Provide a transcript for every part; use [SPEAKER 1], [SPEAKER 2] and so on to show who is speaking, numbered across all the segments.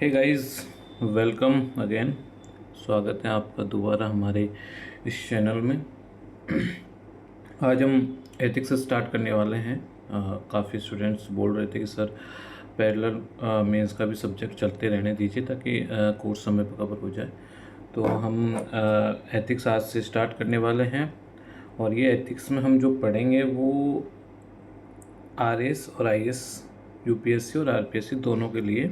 [SPEAKER 1] Hey guys, welcome again. स्वागत है आपका दोबारा हमारे इस चैनल में। आज हम एथिक्स स्टार्ट करने वाले हैं। काफ़ी स्टूडेंट्स बोल रहे थे कि सर पैरेलल मेंस का भी सब्जेक्ट चलते रहने दीजिए ताकि कोर्स समय पर कवर हो जाए। तो हम एथिक्स आज से स्टार्ट करने वाले हैं और ये एथिक्स में हम जो पढ़ेंगे वो आरएस और आईएएस, यूपीएससी और आरपीएससी दोनों के लिए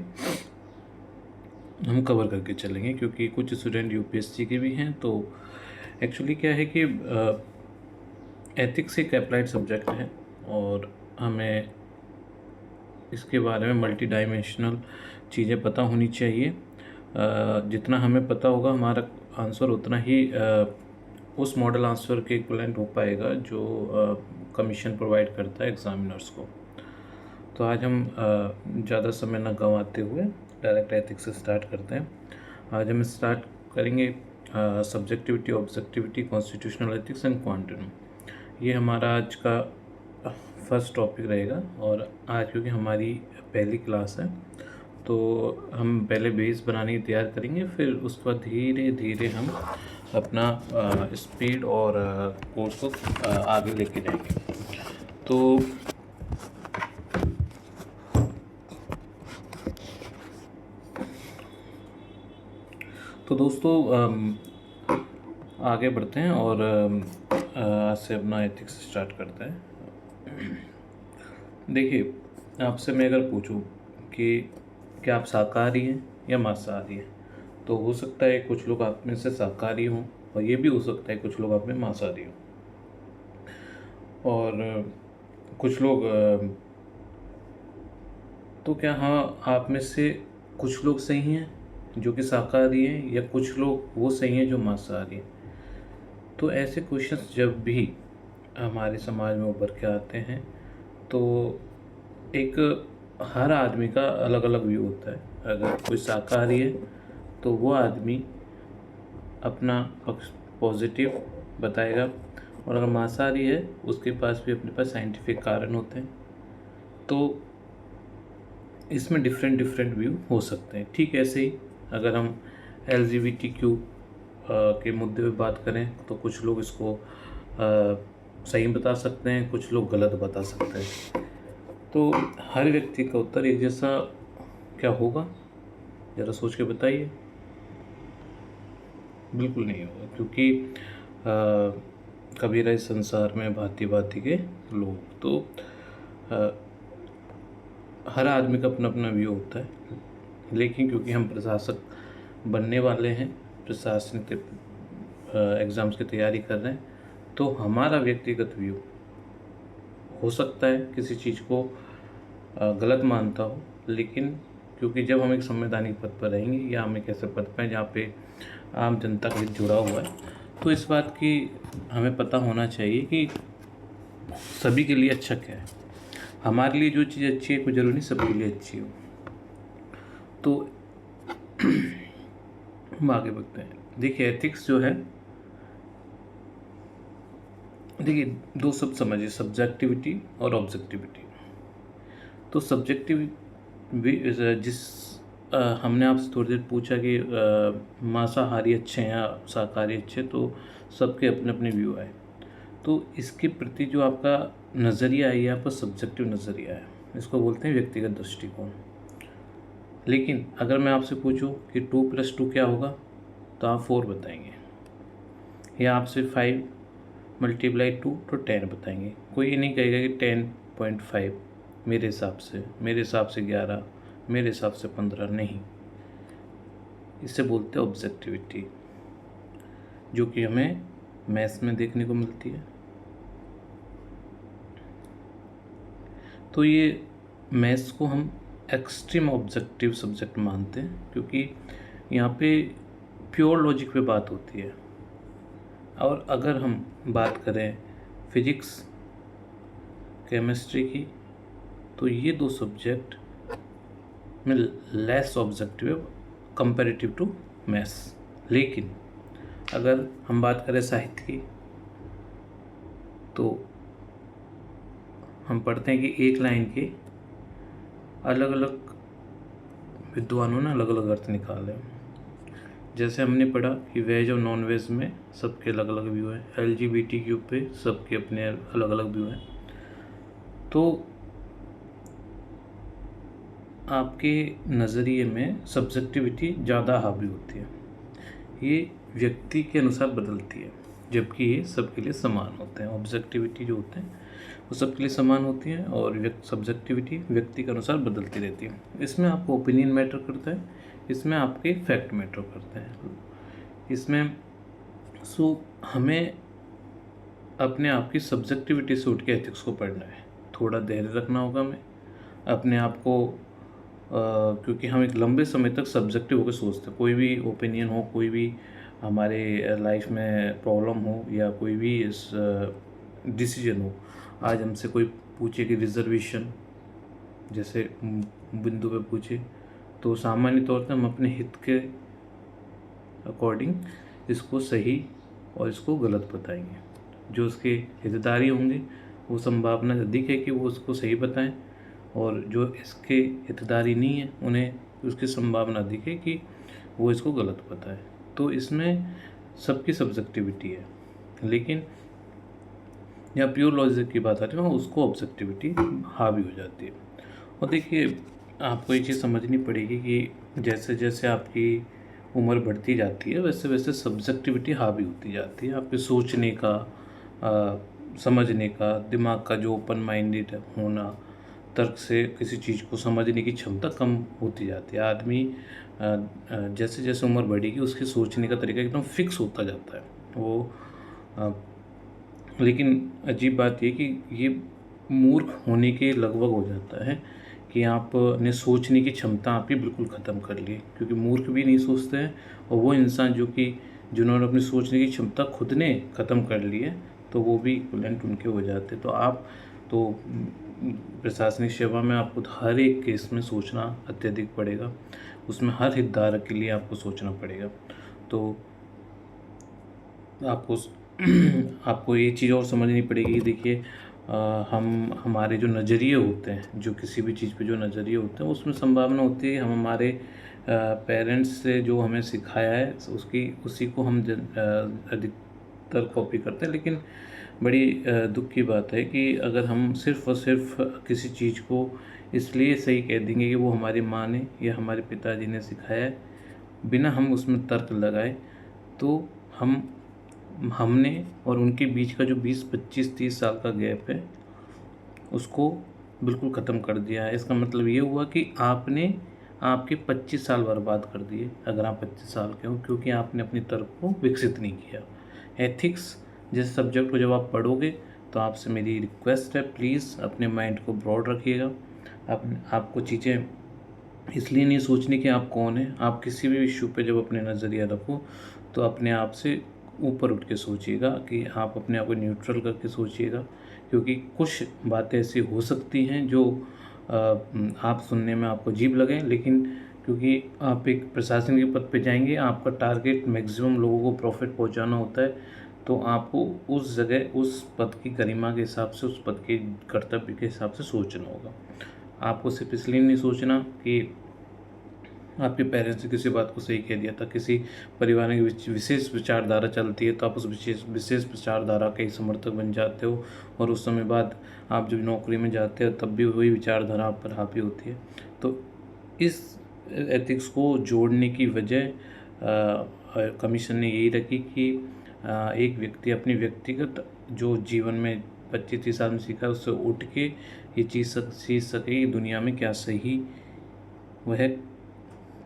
[SPEAKER 1] हम कवर करके चलेंगे, क्योंकि कुछ स्टूडेंट यूपीएससी के भी हैं। तो एक्चुअली क्या है कि एथिक्स एक अप्लाइड सब्जेक्ट है और हमें इसके बारे में मल्टी डायमेंशनल चीज़ें पता होनी चाहिए। जितना हमें पता होगा हमारा आंसर उतना ही उस मॉडल आंसर के इक्विवेलेंट हो पाएगा जो कमीशन प्रोवाइड करता है एग्जामिनर्स को। तो आज हम ज़्यादा समय न गंवाते हुए डायरेक्ट एथिक्स से स्टार्ट करते हैं। आज हम स्टार्ट करेंगे subjectivity, objectivity, constitutional ethics and quantum. ये हमारा आज का फर्स्ट टॉपिक रहेगा। और आज क्योंकि हमारी पहली क्लास है तो हम पहले बेस बनाने की तैयार करेंगे, फिर उसके बाद धीरे धीरे हम अपना स्पीड और कोर्स को आगे लेके जाएंगे। तो दोस्तों आगे बढ़ते हैं और आज से अपना एथिक्स स्टार्ट करते हैं। देखिए, आपसे मैं अगर पूछूं कि क्या आप शाकाहारी हैं या मांसाहारी हैं, तो हो सकता है कुछ लोग आप में से शाकाहारी हों और ये भी हो सकता है कुछ लोग आप में मांसाहारी हों। और कुछ लोग तो क्या आप में से कुछ लोग सही हैं जो कि शाकाहारी हैं, या कुछ लोग वो सही हैं जो मांसाहारी हैं। तो ऐसे क्वेश्चंस जब भी हमारे समाज में उभर के आते हैं तो एक हर आदमी का अलग अलग व्यू होता है। अगर कोई शाकाहारी है तो वो आदमी अपना पक्ष पॉजिटिव बताएगा, और अगर मांसाहारी है उसके पास भी अपने पास साइंटिफिक कारण होते हैं। तो इसमें डिफरेंट व्यू हो सकते हैं। ठीक ऐसे ही अगर हम LGBTQ के मुद्दे पे बात करें तो कुछ लोग इसको सही बता सकते हैं, कुछ लोग गलत बता सकते हैं। तो हर व्यक्ति का उत्तर एक जैसा क्या होगा, ज़रा सोच के बताइए। बिल्कुल नहीं होगा, क्योंकि कबीरा इस संसार में भांति भांति के लोग। तो हर आदमी का अपना अपना व्यू होता है, लेकिन क्योंकि हम प्रशासक बनने वाले हैं, प्रशासनिक एग्ज़ाम्स की तैयारी कर रहे हैं, तो हमारा व्यक्तिगत व्यू हो सकता है किसी चीज़ को गलत मानता हो, लेकिन क्योंकि जब हम एक संवैधानिक पद पर रहेंगे या हम एक ऐसे पद पर हैं जहाँ पे आम जनता का हित जुड़ा हुआ है, तो इस बात की हमें पता होना चाहिए कि सभी के लिए अच्छा क्या है। हमारे लिए जो चीज़ अच्छी है कोई ज़रूरी नहीं सबके लिए अच्छी हो। तो हम आगे बढ़ते हैं। देखिए, एथिक्स जो है, देखिए दो शब्द समझिए, सब्जेक्टिविटी और ऑब्जेक्टिविटी। तो सब्जेक्टिव जिस हमने आपसे थोड़ी देर पूछा कि मांसाहारी अच्छे हैं या शाकाहारी अच्छे, तो सबके अपने अपने व्यू आए। तो इसके प्रति जो आपका नज़रिया है ये आपका सब्जेक्टिव नज़रिया है, इसको बोलते हैं व्यक्तिगत दृष्टिकोण। लेकिन अगर मैं आपसे पूछूं कि 2 + 2 क्या होगा, तो आप 4 बताएंगे, या आपसे 5 × 2 तो 10 बताएंगे। कोई ये नहीं कहेगा कि 10.5 मेरे हिसाब से 11, मेरे हिसाब से 15 नहीं। इसे बोलते हैं ऑब्जेक्टिविटी, जो कि हमें मैथ्स में देखने को मिलती है। तो ये मैथ्स को हम एक्सट्रीम ऑब्जेक्टिव सब्जेक्ट मानते हैं, क्योंकि यहाँ पे प्योर लॉजिक पे बात होती है। और अगर हम बात करें फिजिक्स, केमिस्ट्री की, तो ये दो सब्जेक्ट में less objective comparative to maths. लेकिन अगर हम बात करें साहित्य की, तो हम पढ़ते हैं कि एक लाइन के अलग अलग विद्वानों ने अलग अलग अर्थ निकाले। जैसे हमने पढ़ा कि वेज और नॉन वेज में सबके अलग अलग व्यू हैं, LGBTQ पे सबके अपने अलग अलग व्यू हैं। तो आपके नज़रिए में सब्जेक्टिविटी ज़्यादा हावी होती है, ये व्यक्ति के अनुसार बदलती है, जबकि ये सबके लिए समान होते हैं। ऑब्जेक्टिविटी जो होते हैं वो सबके लिए समान होती है और सब्जेक्टिविटी व्यक्ति के अनुसार बदलती रहती है। इसमें आपको ओपिनियन मैटर करता है, इसमें आपके फैक्ट मैटर करते हैं। इसमें हमें अपने आप की सब्जेक्टिविटी से उठ के एथिक्स को पढ़ना है, थोड़ा धैर्य रखना होगा हमें अपने आप को, क्योंकि हम एक लंबे समय तक सब्जेक्टिव होकर सोचते हैं। कोई भी ओपिनियन हो, कोई भी हमारे लाइफ में प्रॉब्लम हो या कोई भी इस डिसीजन हो, आज हमसे कोई पूछे कि रिजर्वेशन जैसे बिंदु पे पूछे, तो सामान्य तौर पर हम अपने हित के अकॉर्डिंग इसको सही और इसको गलत बताएंगे। जो उसके हितधारी होंगे वो संभावना अधिक है कि वो उसको सही बताएं, और जो इसके हितधारी नहीं है उन्हें उसकी संभावना अधिक है कि वो इसको गलत बताएं। तो इसमें सबकी सब्जेक्टिविटी है, लेकिन यहाँ प्योर लॉजिक की बात आती है वहाँ उसको ऑब्जेक्टिविटी हावी हो जाती है। और देखिए, आपको ये चीज़ समझनी पड़ेगी कि जैसे जैसे आपकी उम्र बढ़ती जाती है वैसे वैसे सब्जेक्टिविटी हावी होती जाती है। आपके सोचने का, समझने का, दिमाग का जो ओपन माइंडेड होना, तर्क से किसी चीज़ को समझने की क्षमता कम होती जाती है। आदमी जैसे जैसे उम्र बढ़ेगी उसके सोचने का तरीका एकदम फिक्स होता जाता है वो। लेकिन अजीब बात ये कि ये मूर्ख होने के लगभग हो जाता है कि आपने सोचने की क्षमता आपकी बिल्कुल ख़त्म कर ली, क्योंकि मूर्ख भी नहीं सोचते हैं, और वो इंसान जिन्होंने अपनी सोचने की क्षमता खुद ने ख़त्म कर ली है तो वो भी इक्विवेलेंट उनके हो जाते। तो आप तो प्रशासनिक सेवा में आपको हर एक केस में सोचना अत्यधिक पड़ेगा, उसमें हर हितधारक के लिए आपको सोचना पड़ेगा। तो आपको ये चीज़ और समझनी पड़ेगी। देखिए, हमारे जो नज़रिए होते हैं, जो किसी भी चीज़ पे जो नज़रिए होते हैं उसमें संभावना होती है कि हम हमारे पेरेंट्स से जो हमें सिखाया है उसी को हम अधिकतर कॉपी करते हैं। लेकिन बड़ी दुख की बात है कि अगर हम सिर्फ़ और सिर्फ किसी चीज़ को इसलिए सही कह देंगे कि वो हमारी माँ ने या हमारे पिताजी ने सिखाया है, बिना हम उसमें तर्क लगाए, तो हमने और उनके बीच का जो 20, 25, 30 साल का गैप है उसको बिल्कुल ख़त्म कर दिया है। इसका मतलब ये हुआ कि आपने आपके 25 साल बर्बाद कर दिए अगर आप 25 साल के हो, क्योंकि आपने अपनी तर्क को विकसित नहीं किया। एथिक्स जैसे सब्जेक्ट को जब आप पढ़ोगे तो आपसे मेरी रिक्वेस्ट है, प्लीज़ अपने माइंड को ब्रॉड रखिएगा। आपको चीज़ें इसलिए नहीं सोचनी कि आप कौन हैं। आप किसी भी इशू पे जब अपने नज़रिया रखो तो अपने आप से ऊपर उठ के सोचिएगा, कि आप अपने आप को न्यूट्रल करके सोचिएगा, क्योंकि कुछ बातें ऐसी हो सकती हैं जो आप सुनने में आपको अजीब लगे, लेकिन क्योंकि आप एक प्रशासन के पद पे जाएंगे, आपका टारगेट मैक्सिमम लोगों को प्रॉफिट पहुंचाना होता है, तो आपको उस जगह उस पद की गरिमा के हिसाब से, उस पद के कर्तव्य के हिसाब से सोचना होगा। आपको सिर्फ इसलिए नहीं सोचना कि आपके पेरेंट्स ने किसी बात को सही कह दिया था, किसी परिवार में विशेष विचारधारा चलती है तो आप उस विशेष विचारधारा के ही समर्थक बन जाते हो, और उस समय बाद आप जब नौकरी में जाते हो तब भी वही विचारधारा आप पर हावी होती है। तो इस एथिक्स को जोड़ने की वजह कमीशन ने यही रखी कि एक व्यक्ति अपनी व्यक्तिगत जो जीवन में 25-30 साल में सीखा है उससे उठ के ये चीज़ सीख सके कि दुनिया में क्या सही वह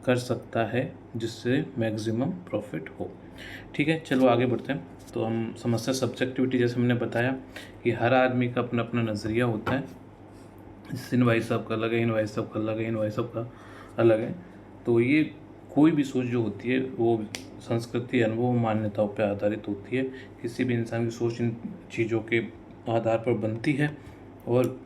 [SPEAKER 1] कर सकता है जिससे मैक्सिमम प्रॉफिट हो। ठीक है, चलो आगे बढ़ते हैं। तो हम समस्या सब्जेक्टिविटी, जैसे हमने बताया कि हर आदमी का अपना अपना नज़रिया होता है। इन भाई साहब का अलग है, इन भाई साहब का अलग है, इन भाई साहब का अलग है। तो ये कोई भी सोच जो होती है वो संस्कृति, अनुभव, मान्यताओं पर आधारित होती है। किसी भी इंसान की सोच इन चीज़ों के आधार पर बनती है। और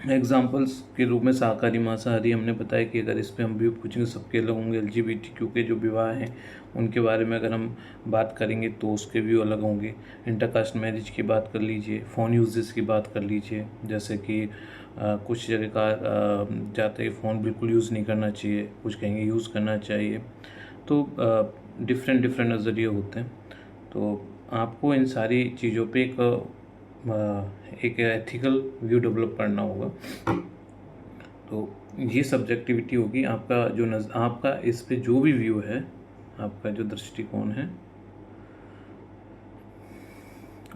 [SPEAKER 1] एग्जाम्पल्स के रूप में शाकाहारी, मांसाहारी, हमने बताया कि अगर इस पर हम व्यू पूछेंगे सबके अलग होंगे। LGBTQ के जो विवाह हैं उनके बारे में अगर हम बात करेंगे तो उसके व्यू अलग होंगे। इंटरकास्ट मैरिज की बात कर लीजिए, फ़ोन यूजेस की बात कर लीजिए, जैसे कि कुछ जगह कहा जाता है कि फ़ोन बिल्कुल यूज़ नहीं करना चाहिए, कुछ कहेंगे यूज़ करना चाहिए। तो डिफरेंट डिफरेंट नज़रिए होते हैं। तो आपको इन सारी चीज़ों पे एक एथिकल व्यू डेवलप करना होगा। तो ये सब्जेक्टिविटी होगी आपका, आपका इस पे जो भी व्यू है, आपका जो दृष्टिकोण है,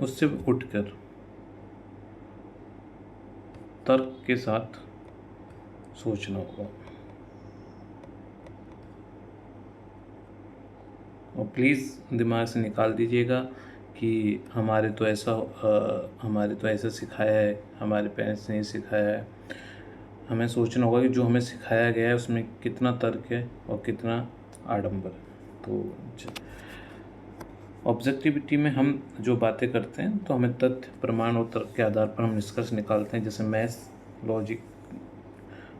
[SPEAKER 1] उससे उठकर तर्क के साथ सोचना होगा। और प्लीज़ दिमाग से निकाल दीजिएगा कि हमारे तो ऐसा सिखाया है, हमारे पेरेंट्स ने सिखाया है। हमें सोचना होगा कि जो हमें सिखाया गया है उसमें कितना तर्क है और कितना आडंबर है। तो ऑब्जेक्टिविटी में हम जो बातें करते हैं तो हमें तथ्य, प्रमाण और तर्क के आधार पर हम निष्कर्ष निकालते हैं, जैसे मैथ्स, लॉजिक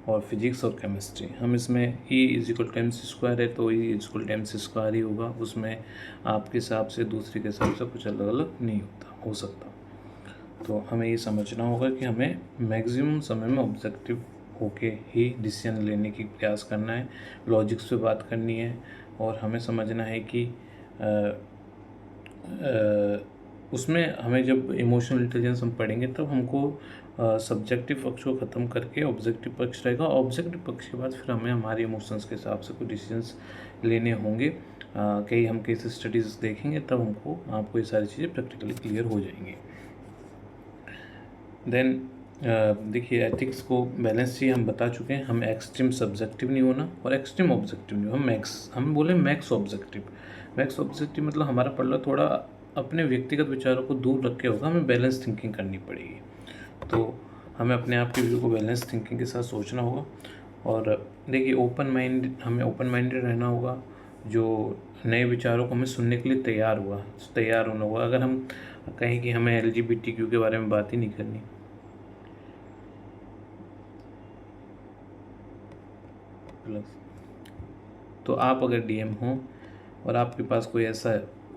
[SPEAKER 1] और फिजिक्स और केमिस्ट्री। हम इसमें E=mc² है तो E=mc² ही होगा, उसमें आपके हिसाब से, दूसरे के हिसाब से कुछ अलग अलग नहीं हो सकता। तो हमें ये समझना होगा कि हमें मैक्सिमम समय में ऑब्जेक्टिव होके ही डिसीजन लेने की प्रयास करना है, लॉजिक्स पे बात करनी है। और हमें समझना है कि उसमें हमें जब इमोशनल इंटेलिजेंस हम पढ़ेंगे तब हमको सब्जेक्टिव पक्ष को ख़त्म करके ऑब्जेक्टिव पक्ष रहेगा। ऑब्जेक्टिव पक्ष के बाद फिर हमें हमारे इमोशंस के हिसाब से कुछ डिसीजंस लेने होंगे। कई हम केस स्टडीज़ देखेंगे तब आपको ये सारी चीज़ें प्रैक्टिकली क्लियर हो जाएंगी। देन देखिए, एथिक्स को बैलेंस चाहिए, हम बता चुके हैं। हमें एक्सट्रीम सब्जेक्टिव नहीं होना और एक्सट्रीम ऑब्जेक्टिव नहीं होना। हम बोले मैक्स ऑब्जेक्टिव। मैक्स ऑब्जेक्टिव मतलब हमारा पढ़ना थोड़ा अपने व्यक्तिगत विचारों को दूर रख के होगा, हमें बैलेंस थिंकिंग करनी पड़ेगी। तो हमें अपने आप के व्यू को बैलेंस थिंकिंग के साथ सोचना होगा। और देखिए, हमें ओपन माइंडेड रहना होगा। जो नए विचारों को हमें सुनने के लिए तैयार होना होगा। अगर हम कहें कि हमें LGBTQ के बारे में बात ही नहीं करनी, तो आप अगर DM हो और आपके पास कोई ऐसा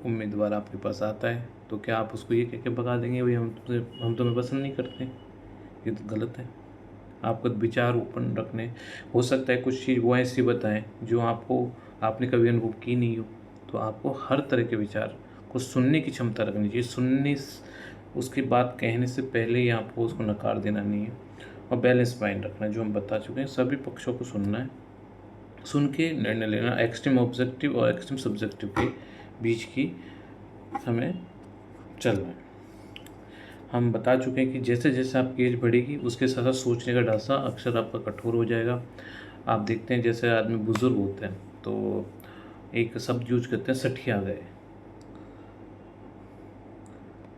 [SPEAKER 1] उम्मीदवार आपके पास आता है तो क्या आप उसको ये कह के भगा देंगे भाई हम तुम्हें पसंद नहीं करते? ये तो गलत है। आपको विचार ओपन रखने, हो सकता है कुछ चीज़ वो ऐसी बताएं जो आपने कभी अनुभव की नहीं हो। तो आपको हर तरह के विचार को सुनने की क्षमता रखनी चाहिए। उसकी बात कहने से पहले ही आपको उसको नकार देना नहीं है। और बैलेंस माइंड रखना, जो हम बता चुके हैं, सभी पक्षों को सुनना है, सुन के निर्णय लेना। एक्सट्रीम ऑब्जेक्टिव और एक्सट्रीम सब्जेक्टिव के बीच की हमें चलना है। हम बता चुके हैं कि जैसे जैसे आपकी एज बढ़ेगी उसके साथ साथ सोचने का ढांचा अक्सर आपका कठोर हो जाएगा। आप देखते हैं जैसे आदमी बुज़ुर्ग होते हैं तो एक शब्द यूज करते हैं, सठिया गए।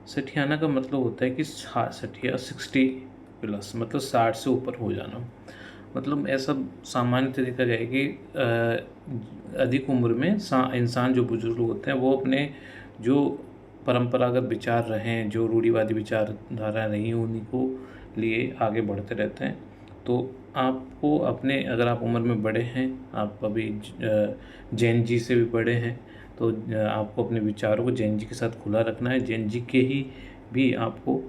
[SPEAKER 1] सठियाना का मतलब होता है कि सठिया 60+, मतलब 60 से ऊपर हो जाना। मतलब ऐसा सामान्य देखा जाए कि अधिक उम्र में इंसान, जो बुजुर्ग होते हैं, वो अपने जो परंपरागत विचार रहे हैं, जो रूढ़िवादी विचारधारा रही, उन्हीं को लिए आगे बढ़ते रहते हैं। तो आपको अपने, अगर आप उम्र में बड़े हैं, आप अभी जैन जी से भी बड़े हैं, तो आपको अपने विचारों को जैन जी के साथ खुला रखना है। जैन जी के ही भी आपको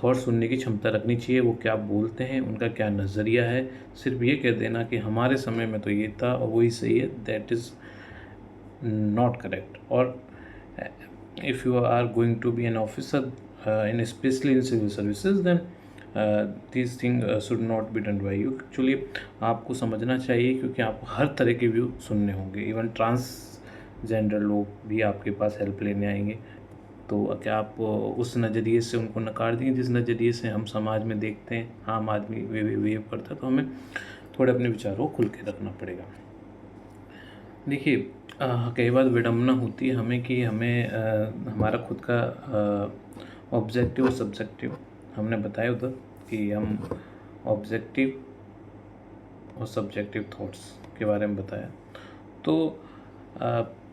[SPEAKER 1] थॉट सुनने की क्षमता रखनी चाहिए। वो क्या बोलते हैं, उनका क्या नज़रिया है। सिर्फ ये कह देना कि हमारे समय में तो ये था और वही सही है, दैट इज़ नॉट करेक्ट। और if you are going to be an officer in especially in civil services, then these things should not be done by you. Actually आपको समझना चाहिए, क्योंकि आपको हर तरह के व्यू सुनने होंगे। इवन ट्रांसजेंडर लोग भी आपके पास हेल्प लेने आएंगे। तो क्या आप उस नज़रिए से उनको नकार देंगे जिस नज़रिए से हम समाज में देखते हैं आम आदमी वेव करता है? तो हमें थोड़े अपने विचारों को खुल के रखना पड़ेगा। देखिए, कई बार विडंबना होती है हमें कि हमारा खुद का ऑब्जेक्टिव और सब्जेक्टिव, हमने बताया उधर कि हम ऑब्जेक्टिव और सब्जेक्टिव थॉट्स के बारे में बताया। तो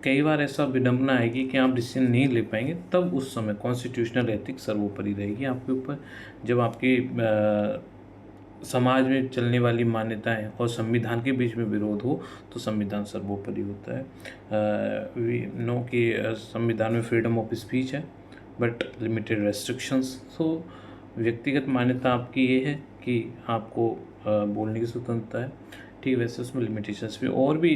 [SPEAKER 1] कई बार ऐसा विडंबना आएगी कि आप डिसीजन नहीं ले पाएंगे, तब उस समय कॉन्स्टिट्यूशनल एथिक्स सर्वोपरि रहेगी आपके ऊपर। जब आपकी समाज में चलने वाली मान्यताएं और संविधान के बीच में विरोध हो तो संविधान सर्वोपरि होता है। वी नो कि संविधान में फ्रीडम ऑफ स्पीच है, बट लिमिटेड रेस्ट्रिक्शंस। सो व्यक्तिगत मान्यता आपकी ये है कि आपको बोलने की स्वतंत्रता है, ठीक वैसे उसमें लिमिटेशंस भी और भी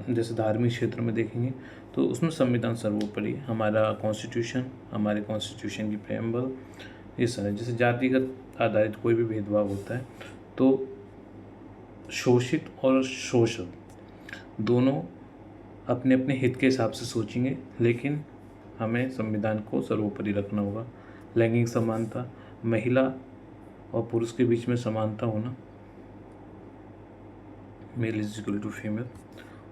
[SPEAKER 1] जैसे धार्मिक क्षेत्र में देखेंगे तो उसमें संविधान सर्वोपरि, हमारा कॉन्स्टिट्यूशन, हमारे कॉन्स्टिट्यूशन की प्रेम्बल, ये सारे जैसे जातिगत आधारित कोई भी भेदभाव होता है तो शोषित और शोषक दोनों अपने अपने हित के हिसाब से सोचेंगे, लेकिन हमें संविधान को सर्वोपरि रखना होगा। लैंगिक समानता, महिला और पुरुष के बीच में समानता होना, male is equal to female,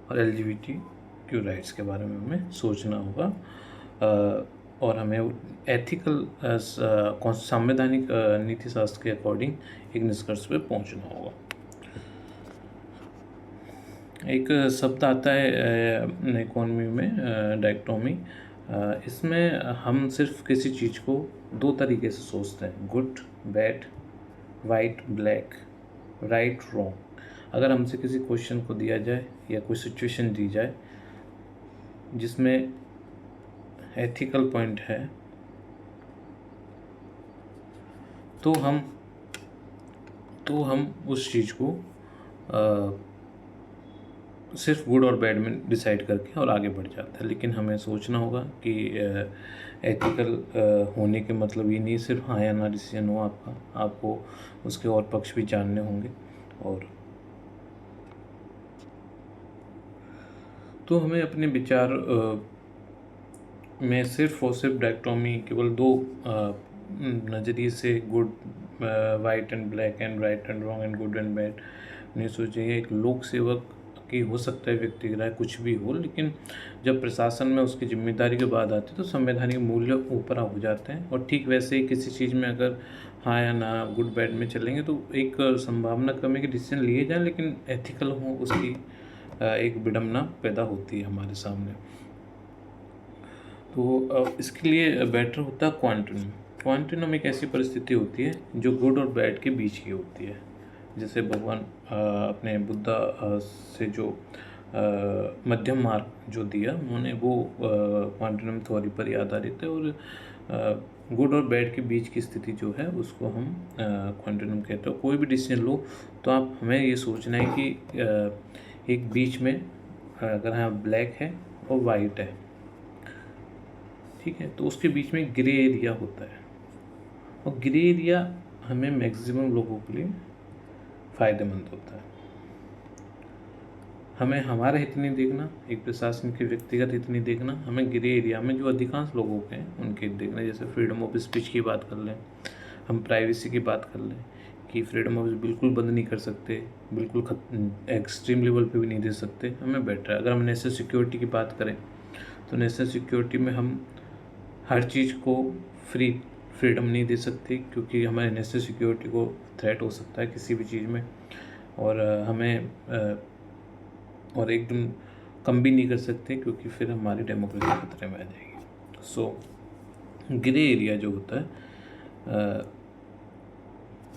[SPEAKER 1] और LGBTQ राइट्स के बारे में हमें सोचना होगा और हमें एथिकल संवैधानिक नीति शास्त्र के अकॉर्डिंग एक निष्कर्ष पे पहुंचना होगा। एक शब्द आता है इकोनॉमी में डायकोटोमी, इसमें हम सिर्फ किसी चीज़ को दो तरीके से सोचते हैं, good bad, white black, right wrong. अगर हमसे किसी क्वेश्चन को दिया जाए या कोई सिचुएशन दी जाए जिसमें एथिकल पॉइंट है तो हम उस चीज़ को सिर्फ गुड और बैड में डिसाइड करके और आगे बढ़ जाता है। लेकिन हमें सोचना होगा कि एथिकल होने के मतलब ये नहीं सिर्फ हाँ या ना डिसीजन हो आपको उसके और पक्ष भी जानने होंगे। और तो हमें अपने विचार में सिर्फ और सिर्फ डायकोटोमी केवल दो नज़रिए से good white and black and right and wrong and good and bad नहीं सोचिए। एक लोक सेवक की हो सकता है व्यक्ति की राय कुछ भी हो, लेकिन जब प्रशासन में उसकी जिम्मेदारी के बाद आती है तो संवैधानिक मूल्य ऊपर हो जाते हैं। और ठीक वैसे ही किसी चीज़ में अगर हाँ या ना गुड बैड में चलेंगे तो एक संभावना कम है कि डिसीजन लिए जाए लेकिन एथिकल हो, उसकी एक विडंबना पैदा होती है हमारे सामने। तो इसके लिए बेटर होता है क्वांटिनम। क्वांटिनम एक ऐसी परिस्थिति होती है जो गुड और बैड के बीच की होती है। जैसे भगवान अपने बुद्धा से जो मध्यम मार्ग जो दिया उन्होंने वो क्वांटिनम थ्योरी पर ही आधारित है। और गुड और बैड के बीच की स्थिति जो है उसको हम क्वांटिनम कहते हैं। कोई भी डिसीजन लो तो आप हमें ये सोचना है कि एक बीच में अगर हाँ ब्लैक है और वाइट है, ठीक है, तो उसके बीच में ग्रे एरिया होता है। और ग्रे एरिया हमें मैक्सिमम लोगों के लिए फ़ायदेमंद होता है। हमें हमारा हित नहीं देखना, एक प्रशासन के व्यक्तिगत हित नहीं देखना, हमें ग्रे एरिया में जो अधिकांश लोगों के हैं उनके हित देखना। जैसे फ्रीडम ऑफ स्पीच की बात कर लें, हम प्राइवेसी की बात कर लें कि फ्रीडम ऑफ बिल्कुल बंद नहीं कर सकते, बिल्कुल एक्सट्रीम लेवल पे भी नहीं दे सकते, हमें बेटर है। अगर हम नेशनल सिक्योरिटी की बात करें तो नेशनल सिक्योरिटी में हम हर चीज़ को फ्रीडम नहीं दे सकते क्योंकि हमारे नेशनल सिक्योरिटी को थ्रेट हो सकता है किसी भी चीज़ में। और हमें और एकदम कम भी नहीं कर सकते क्योंकि फिर हमारी डेमोक्रेसी खतरे में आ जाएगी। सो ग्रे एरिया जो होता है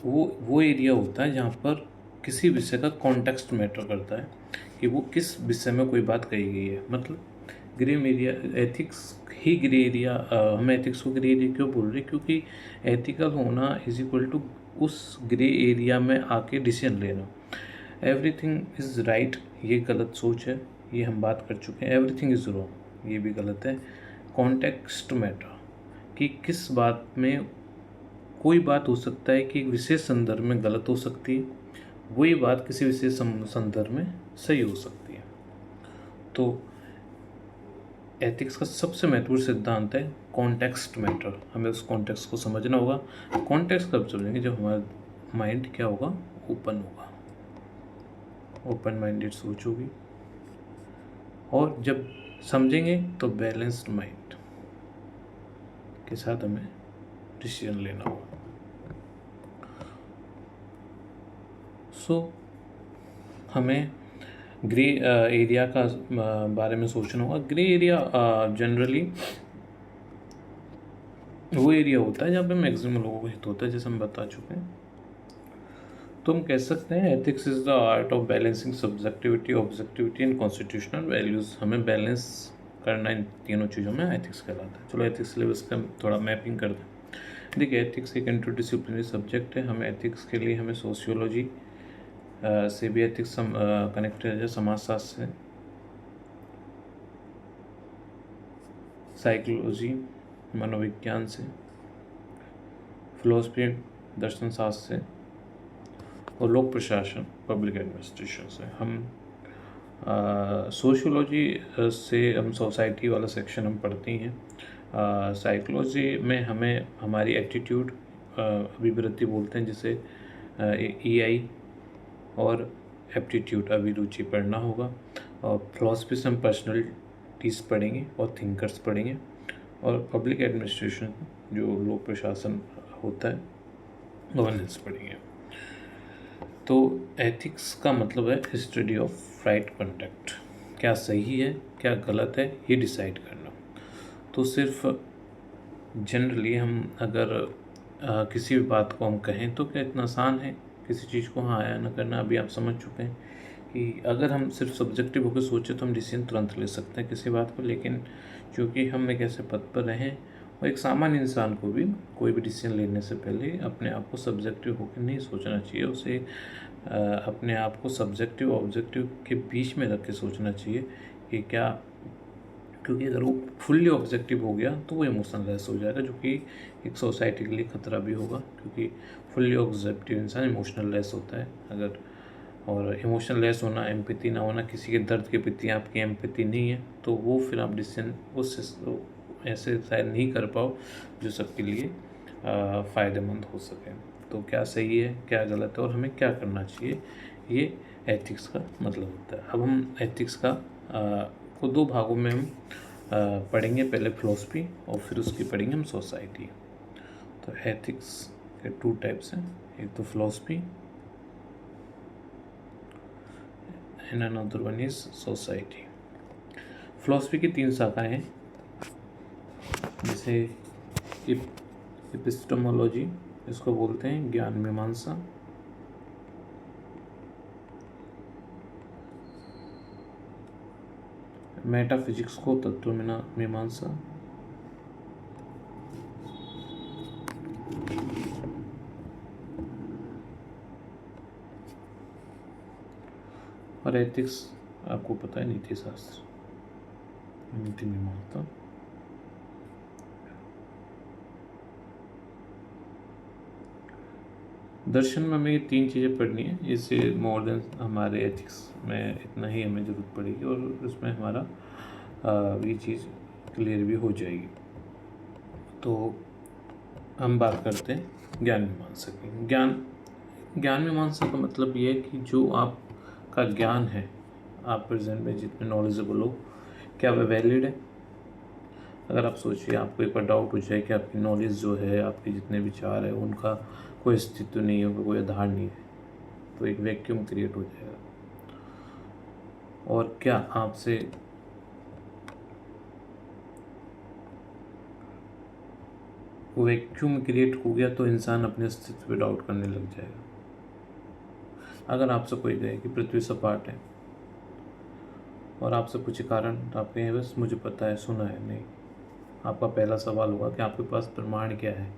[SPEAKER 1] वो एरिया होता है जहाँ पर किसी विषय का कॉन्टेक्स्ट मैटर करता है कि वो किस विषय में कोई बात कही गई है। मतलब ग्रे एरिया एथिक्स ही ग्रे एरिया, हम एथिक्स को ग्रे एरिया क्यों बोल रहे हैं, क्योंकि एथिकल होना इज इक्वल टू उस ग्रे एरिया में आके डिसीजन लेना। एवरीथिंग इज़ राइट ये गलत सोच है, ये हम बात कर चुके हैं। एवरीथिंग इज़ रॉन्ग ये भी गलत है। कॉन्टेक्स्ट मैटर कि किस बात में कोई बात हो सकता है कि एक विशेष संदर्भ में गलत हो सकती है, वही बात किसी विशेष संदर्भ में सही हो सकती है। तो एथिक्स का सबसे महत्वपूर्ण सिद्धांत है कॉन्टेक्स्ट मैटर। हमें उस कॉन्टेक्स्ट को समझना होगा। कॉन्टेक्स्ट कब समझेंगे, जब हमारा माइंड क्या होगा, ओपन होगा, ओपन माइंडेड सोच होगी। और जब समझेंगे तो बैलेंस्ड माइंड के साथ हमें डिसीजन लेना होगा। सो हमें ग्रे एरिया का बारे में सोचना होगा। ग्रे एरिया जनरली वो एरिया होता है जहाँ पे मैक्सिमम लोगों को हित होता है, जैसे हम बता चुके हैं। तो हम कह सकते हैं ethics is the art of balancing subjectivity, objectivity and constitutional values. हमें बैलेंस करना इन तीनों चीज़ों में एथिक्स कहलाता है। चलो एथिक्स सिलेबस का थोड़ा मैपिंग कर दें। देखिए, एथिक्स एक इंटरडिसिप्लिनरी सब्जेक्ट है। हमें एथिक्स के लिए हमें सोशियोलॉजी से भी एथिक्स कनेक्टेड है, समाजशास्त्र से, साइकोलॉजी मनोविज्ञान से, फिलोसफी दर्शन शास्त्र से, और लोक प्रशासन पब्लिक एडमिनिस्ट्रेशन से। हम सोशियोलॉजी से हम सोसाइटी वाला सेक्शन हम पढ़ती हैं। साइकोलॉजी में हमें हमारी एटीट्यूड अभिवृत्ति बोलते हैं, जिसे EI और एप्टीट्यूड अभिरुचि पढ़ना होगा। और फिलोसफी से हम पर्सनलिटीज़ पढ़ेंगे और थिंकर्स पढ़ेंगे। और पब्लिक एडमिनिस्ट्रेशन जो लोक प्रशासन होता है, गवर्नेंस पढ़ेंगे। तो एथिक्स का मतलब है स्टडी ऑफ राइट कंडक्ट, क्या सही है क्या गलत है ये डिसाइड करना। तो सिर्फ जनरली हम अगर किसी भी बात को हम कहें तो क्या इतना आसान है किसी चीज़ को हाँ या ना करना। अभी आप समझ चुके हैं कि अगर हम सिर्फ सब्जेक्टिव होकर सोचें तो हम डिसीजन तुरंत ले सकते हैं किसी बात पर, लेकिन क्योंकि हम एक ऐसे पद पर रहें और एक सामान्य इंसान को भी कोई भी डिसीजन लेने से पहले अपने आप को सब्जेक्टिव होकर नहीं सोचना चाहिए। उसे अपने आप को सब्जेक्टिव ऑब्जेक्टिव के बीच में रख के सोचना चाहिए कि क्या, क्योंकि अगर वो फुल्ली ऑब्जेक्टिव हो गया तो वो इमोशनलेस हो जाएगा, जो कि एक सोसाइटी के लिए खतरा भी होगा, क्योंकि फुल्ली ऑब्जेक्टिव इंसान इमोशनलेस होता है। अगर और इमोशनलेस होना, एम्पैथी ना होना, किसी के दर्द के प्रति आपकी एम्पैथी नहीं है, तो वो फिर आप डिसीजन उस ऐसे शायद नहीं कर पाओ जो सबके लिए फ़ायदेमंद हो सके। तो क्या सही है क्या गलत है और हमें क्या करना चाहिए, ये एथिक्स का मतलब होता है। अब हम एथिक्स का को दो भागों में हम पढ़ेंगे, पहले फिलोसफी और फिर उसकी पढ़ेंगे हम सोसाइटी। तो एथिक्स के 2 टाइप्स हैं, एक तो philosophy and another one is society. Philosophy की 3 शाखाएं हैं, जैसे एपिस्टेमोलॉजी, इसको बोलते हैं ज्ञान मीमांसा, मेटाफिजिक्स को तत्व मीमांसा, और एथिक्स आपको पता है नीति शास्त्र, नीति मीमांसा। दर्शन में हमें ये 3 चीज़ें पढ़नी है, इससे मोर देन हमारे एथिक्स में इतना ही हमें ज़रूरत पड़ेगी और उसमें हमारा ये चीज़ क्लियर भी हो जाएगी। तो हम बात करते हैं ज्ञान मीमांसा की। ज्ञान मीमांसा का मतलब ये है कि जो आपका ज्ञान है, आप प्रेजेंट में जितने नॉलेजेबल हो, क्या वह वैलिड है। अगर आप सोचिए आपको एक बार डाउट हो जाए कि आपकी नॉलेज जो है, आपके जितने विचार है, उनका कोई अस्तित्व नहीं है, कोई आधार नहीं है, तो एक वैक्यूम क्रिएट हो जाएगा। और क्या आपसे वैक्यूम क्रिएट हो गया तो इंसान अपने अस्तित्व पे डाउट करने लग जाएगा। अगर आपसे कोई कहे कि पृथ्वी सपाट है और आपसे पूछे कारण, तो आप कहें बस मुझे पता है, सुना है, नहीं। आपका पहला सवाल होगा कि आपके पास प्रमाण क्या है।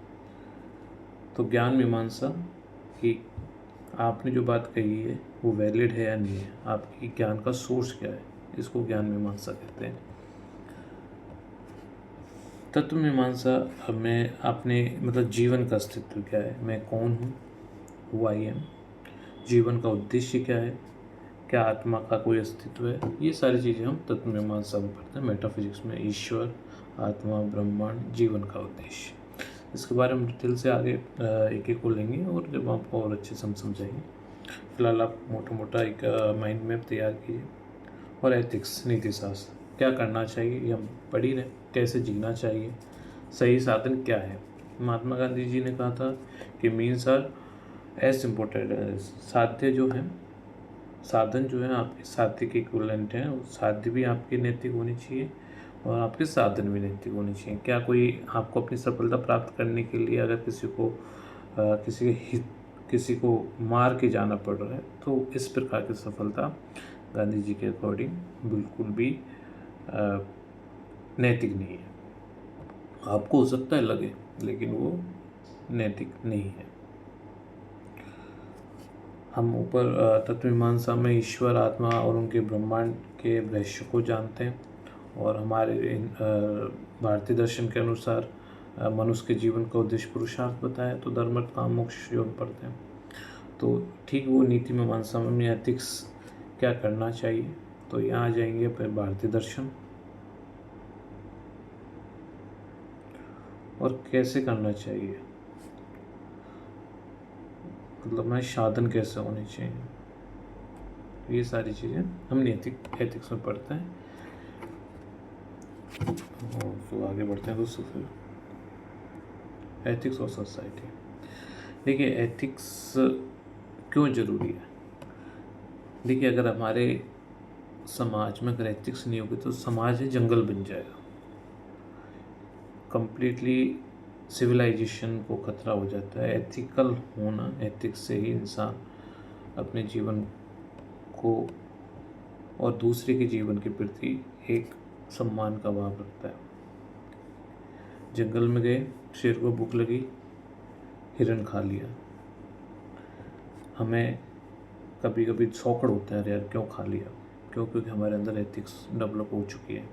[SPEAKER 1] तो ज्ञान मीमांसा कि आपने जो बात कही है वो वैलिड है या नहीं है, आपकी ज्ञान का सोर्स क्या है, इसको ज्ञान मीमांसा कहते हैं। तत्व मीमांसा में अपने मतलब जीवन का अस्तित्व क्या है, मैं कौन हूँ, हु आई एम, जीवन का उद्देश्य क्या है, क्या आत्मा का कोई अस्तित्व है, ये सारी चीज़ें हम तत्व मीमांसा में पढ़ते हैं। मेटाफिजिक्स में ईश्वर, आत्मा, ब्रह्मांड, जीवन का उद्देश्य, इसके बारे में डिटेल से आगे एक एक को लेंगे और जब आपको और अच्छे से हम समझाएंगे। फिलहाल आप मोटा मोटा एक माइंड मैप तैयार कीजिए। और एथिक्स नीति शास्त्र, क्या करना चाहिए ये हम पढ़ ही रहे, कैसे जीना चाहिए, सही साधन क्या है। महात्मा गांधी जी ने कहा था कि मीन्स आर एज इम्पोर्टेंट, साध्य जो है, साधन जो है आपके साध्य के इक्विवेलेंट हैं, साध्य भी आपके नैतिक होनी चाहिए और आपके साधन भी नैतिक होने चाहिए। क्या कोई आपको अपनी सफलता प्राप्त करने के लिए अगर किसी को मार के जाना पड़ रहा है, तो इस प्रकार की सफलता गांधी जी के अकॉर्डिंग बिल्कुल भी नैतिक नहीं है। आपको हो सकता है लगे, लेकिन वो नैतिक नहीं है। हम ऊपर तत्वमीमांसा में ईश्वर, आत्मा और उनके ब्रह्मांड के रहस्य को जानते हैं, और हमारे भारतीय दर्शन के अनुसार मनुष्य के जीवन का उद्देश्य पुरुषार्थ बताया, तो धर्म अर्थ काम मोक्ष जो हम पढ़ते हैं। तो ठीक वो नीति मीमांसा में एथिक्स क्या करना चाहिए, तो यहाँ आ जाएंगे फिर भारतीय दर्शन और कैसे करना चाहिए, मतलब मैं साधन कैसे होने चाहिए, ये सारी चीज़ें हम एथिक्स में पढ़ते हैं। और तो आगे बढ़ते हैं दोस्तों फिर एथिक्स और सोसाइटी। देखिए एथिक्स क्यों ज़रूरी है। देखिए अगर हमारे समाज में अगर एथिक्स नहीं होगी तो समाज ही जंगल बन जाएगा, कंप्लीटली सिविलाइजेशन को खतरा हो जाता है। एथिकल होना, एथिक्स से ही इंसान अपने जीवन को और दूसरे के जीवन के प्रति एक सम्मान का भाव रखता है। जंगल में गए, शेर को भूख लगी, हिरन खा लिया। हमें कभी कभी सौकड़ होता है, यार क्यों खा लिया, क्यों? क्योंकि हमारे अंदर एथिक्स डेवलप हो चुकी है।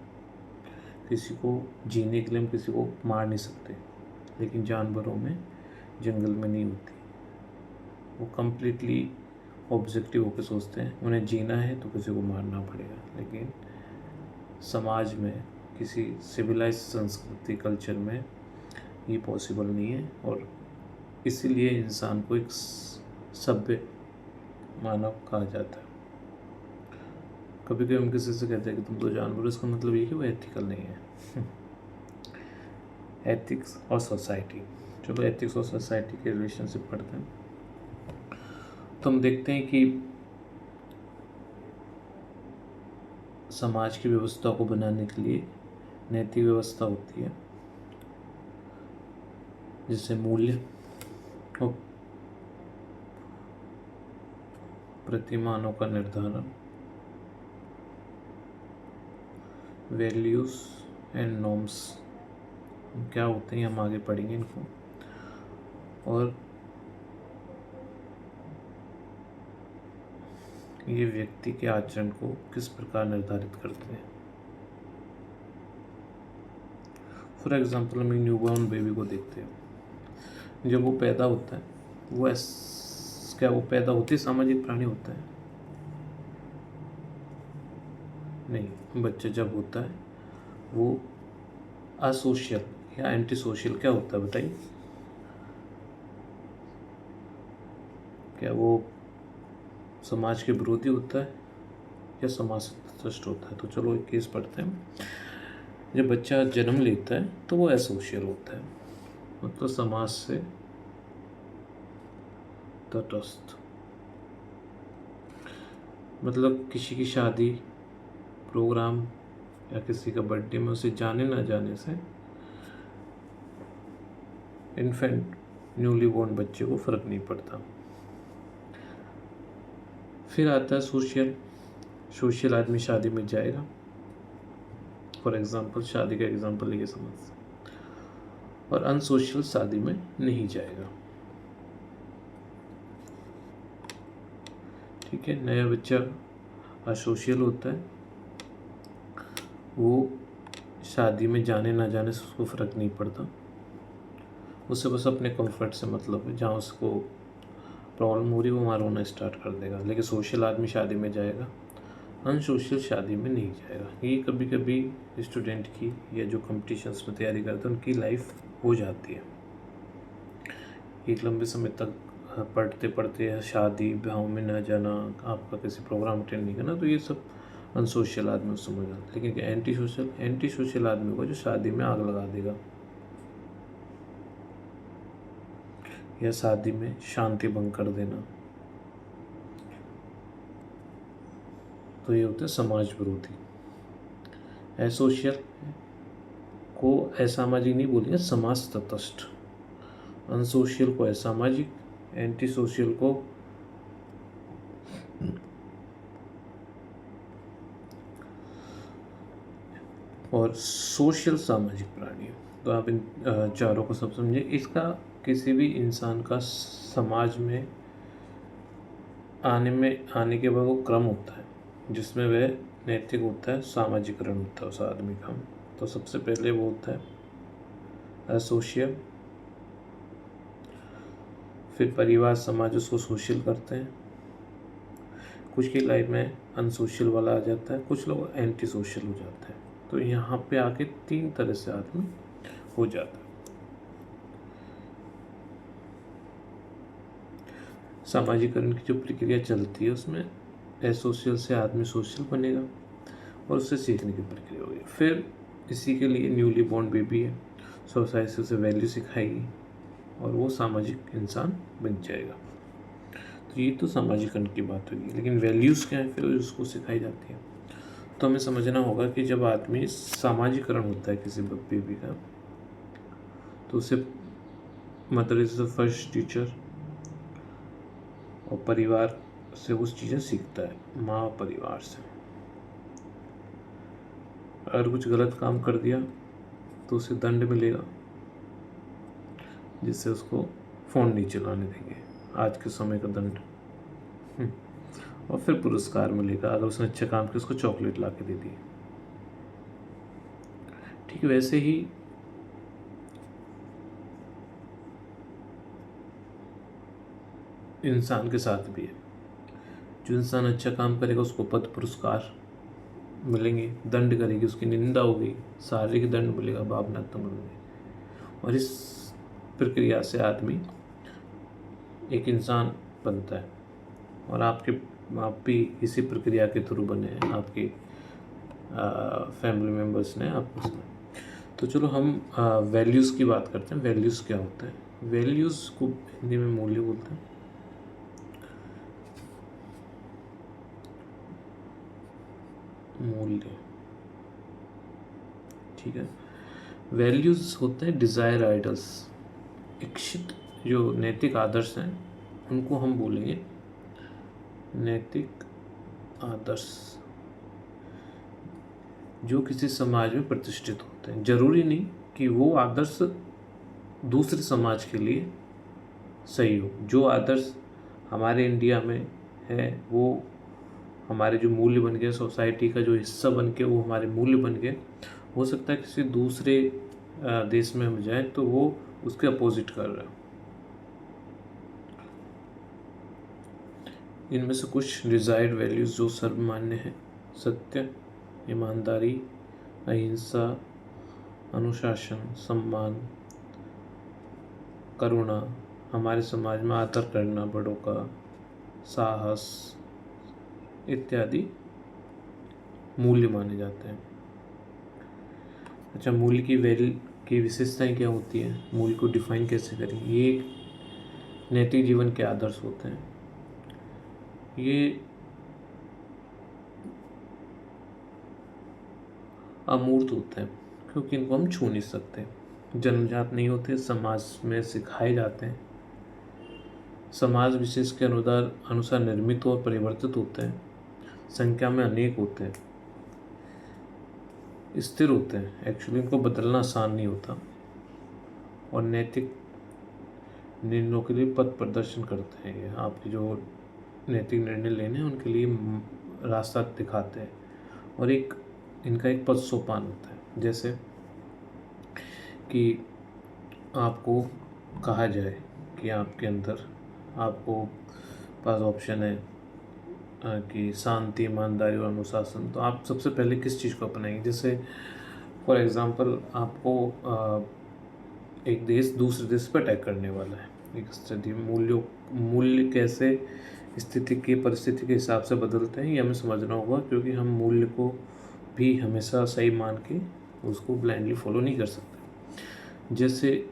[SPEAKER 1] किसी को जीने के लिए हम किसी को मार नहीं सकते, लेकिन जानवरों में जंगल में नहीं होती। वो कम्प्लीटली ऑब्जेक्टिव होकर सोचते हैं, उन्हें जीना है तो किसी को मारना पड़ेगा। लेकिन समाज में, किसी सिविलाइज संस्कृति कल्चर में ये पॉसिबल नहीं है, और इसीलिए इंसान को एक सभ्य मानव कहा जाता है। कभी कभी हम किसी से कहते हैं कि तुम तो जानवर, इसका मतलब ये कि वो एथिकल नहीं है। एथिक्स और सोसाइटी, चलो एथिक्स और सोसाइटी के रिलेशनशिप पढ़ते हैं। तो हम देखते हैं कि समाज की व्यवस्था को बनाने के लिए नैतिक व्यवस्था होती है, जिससे मूल्य और प्रतिमानों का निर्धारण, वैल्यूज एंड नॉर्म्स क्या होते हैं, हम आगे पढ़ेंगे इनको। और ये व्यक्ति के आचरण को किस प्रकार निर्धारित करते हैं। फॉर एग्जाम्पल हम न्यूबॉर्न बेबी को देखते हैं। जब वो पैदा होता है, वो क्या वो पैदा होते सामाजिक प्राणी होता है? नहीं, बच्चा जब होता है वो असोशियल या एंटी सोशल क्या होता है, बताइए? क्या वो समाज के विरोधी होता है या समाज से तुष्ट होता है? तो चलो एक केस पढ़ते हैं। जब बच्चा जन्म लेता है तो वो असोशियल होता है, मतलब समाज से तटस्थ। मतलब किसी की शादी, प्रोग्राम या किसी का बर्थडे में उसे जाने ना जाने से इन्फेंट, न्यूली बोर्न बच्चे को फर्क नहीं पड़ता। फिर आता है सोशल। सोशल आदमी शादी में जाएगा, फॉर एग्जाम्पल शादी का एग्जाम्पल लेके समझ, और अनसोशल शादी में नहीं जाएगा। ठीक है, नया बच्चा असोशियल होता है, वो शादी में जाने ना जाने से उसको फ़र्क नहीं पड़ता, उससे बस अपने कंफर्ट से मतलब है। जहाँ उसको प्रॉब्लम हो रही है वो वहाँ रोना स्टार्ट कर देगा। लेकिन सोशल आदमी शादी में जाएगा, अनसोशल शादी में नहीं जाएगा। ये कभी कभी स्टूडेंट की या जो कॉम्पिटिशन्स में तैयारी करते हैं उनकी लाइफ हो जाती है। एक लंबे समय तक पढ़ते पढ़ते शादी ब्याह में न जाना, आपका किसी प्रोग्राम अटेंड नहीं करना, तो ये सब अनसोशल आदमी समझ आता। लेकिन एंटी सोशल आदमी को जो शादी में आग लगा देगा या शादी में शांति भंग कर देना, तो ये होता है समाज विरोधी। एसोशियल को असामाजिक नहीं बोलेंगे, समाज तटस्थ। अनसोशियल को असामाजिक, एंटी सोशल को और सोशल सामाजिक प्राणी। तो आप इन चारों को सब समझे। इसका किसी भी इंसान का समाज में आने के बाद वो क्रम होता है जिसमें वह नैतिक होता है, सामाजिकरण होता है उस आदमी का। तो सबसे पहले वो होता है सोशल, फिर परिवार समाज उसको सोशल करते हैं, कुछ की लाइफ में अनसोशल वाला आ जाता है, कुछ लोग एंटी सोशल हो जाते हैं। तो यहाँ पे आके 3 तरह से आदमी हो जाता है। सामाजिकरण की जो प्रक्रिया चलती है उसमें असोशल से आदमी सोशल बनेगा और उससे सीखने की प्रक्रिया होगी। फिर इसी के लिए न्यूली बॉर्न बेबी है, सोसाइटी उसे वैल्यू सिखाएगी और वो सामाजिक इंसान बन जाएगा। तो ये तो सामाजिकरण की बात होगी, लेकिन वैल्यूज़ क्या है फिर उसको सिखाई जाती है। तो हमें समझना होगा कि जब आदमी सामाजिकरण होता है किसी बेबी का, तो उसे mother is the first teacher, और परिवार से उस चीज़ें सीखता है, माँ परिवार से। अगर कुछ गलत काम कर दिया तो उसे दंड मिलेगा, जिससे उसको फ़ोन नहीं चलाने देंगे, आज के समय का दंड। और फिर पुरस्कार मिलेगा, अगर उसने अच्छा काम किया उसको चॉकलेट ला के दे दी। ठीक वैसे ही इंसान के साथ भी है, जो इंसान अच्छा काम करेगा उसको पद पुरस्कार मिलेंगे, दंड करेगी उसकी निंदा होगी, शारीरिक दंड मिलेगा, भावनात्मक मिलेंगे। और इस प्रक्रिया से आदमी एक इंसान बनता है। और आप भी इसी प्रक्रिया के थ्रू बने हैं, आपके फैमिली मेम्बर्स ने आपको सुना। तो चलो हम वैल्यूज़ की बात करते हैं। वैल्यूज़ क्या होता है? वैल्यूज़ को हिंदी में मूल्य बोलते हैं। मूल्य, ठीक है। वैल्यूज़ होते हैं डिज़ायर आइडल्स, इच्छित जो नैतिक आदर्श हैं उनको हम बोलेंगे नैतिक आदर्श, जो किसी समाज में प्रतिष्ठित होते हैं। जरूरी नहीं कि वो आदर्श दूसरे समाज के लिए सही हो। जो आदर्श हमारे इंडिया में है वो हमारे जो मूल्य बन गए, सोसाइटी का जो हिस्सा बन के वो हमारे मूल्य बन गए, हो सकता है किसी दूसरे देश में हो जाए तो वो उसके अपोजिट कर रहा है। इनमें से कुछ डिजायर्ड वैल्यूज़ जो सर्वमान्य हैं: सत्य, ईमानदारी, अहिंसा, अनुशासन, सम्मान, करुणा, हमारे समाज में आदर करना बड़ों का, साहस इत्यादि मूल्य माने जाते हैं। अच्छा, मूल्य की विशेषताएं क्या होती हैं? मूल्य को डिफाइन कैसे करें? ये एक नैतिक जीवन के आदर्श होते हैं। ये अमूर्त होते हैं क्योंकि इनको हम छू नहीं सकते, जन्मजात नहीं होते, समाज में सिखाए जाते हैं, समाज विशेष के अनुसार निर्मित और परिवर्तित होते हैं, संख्या में अनेक होते हैं, स्थिर होते हैं। एक्चुअली इनको बदलना आसान नहीं होता, और नैतिक निर्णयों के लिए पथ प्रदर्शन करते हैं। ये आपके जो नैतिक निर्णय लेने हैं उनके लिए रास्ता दिखाते हैं, और इनका एक पथ सोपान होता है। जैसे कि आपको कहा जाए कि आपके अंदर आपको पास ऑप्शन है कि शांति, ईमानदारी और अनुशासन, तो आप सबसे पहले किस चीज़ को अपनाएंगे? जैसे फॉर एग्ज़ाम्पल आपको एक देश दूसरे देश पर अटैक करने वाला है, एक स्थिति मूल्य कैसे स्थिति की परिस्थिति के हिसाब से बदलते हैं ये हमें समझना होगा, क्योंकि हम मूल्य को भी हमेशा सही मान के उसको ब्लाइंडली फॉलो नहीं कर सकते। जैसे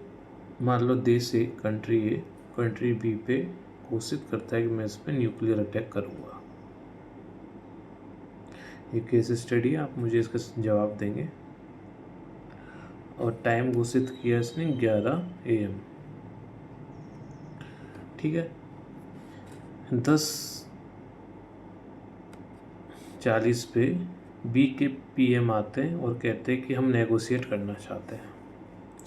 [SPEAKER 1] मान लो देश ए कंट्री बी पे घोषित करता है कि मैं इस पर न्यूक्लियर अटैक करूँगा। ये केस स्टडी है, आप मुझे इसका जवाब देंगे। और टाइम घोषित किया इसने 11 AM, ठीक है। 10:40 पे बी के PM आते हैं और कहते हैं कि हम नेगोशिएट करना चाहते हैं,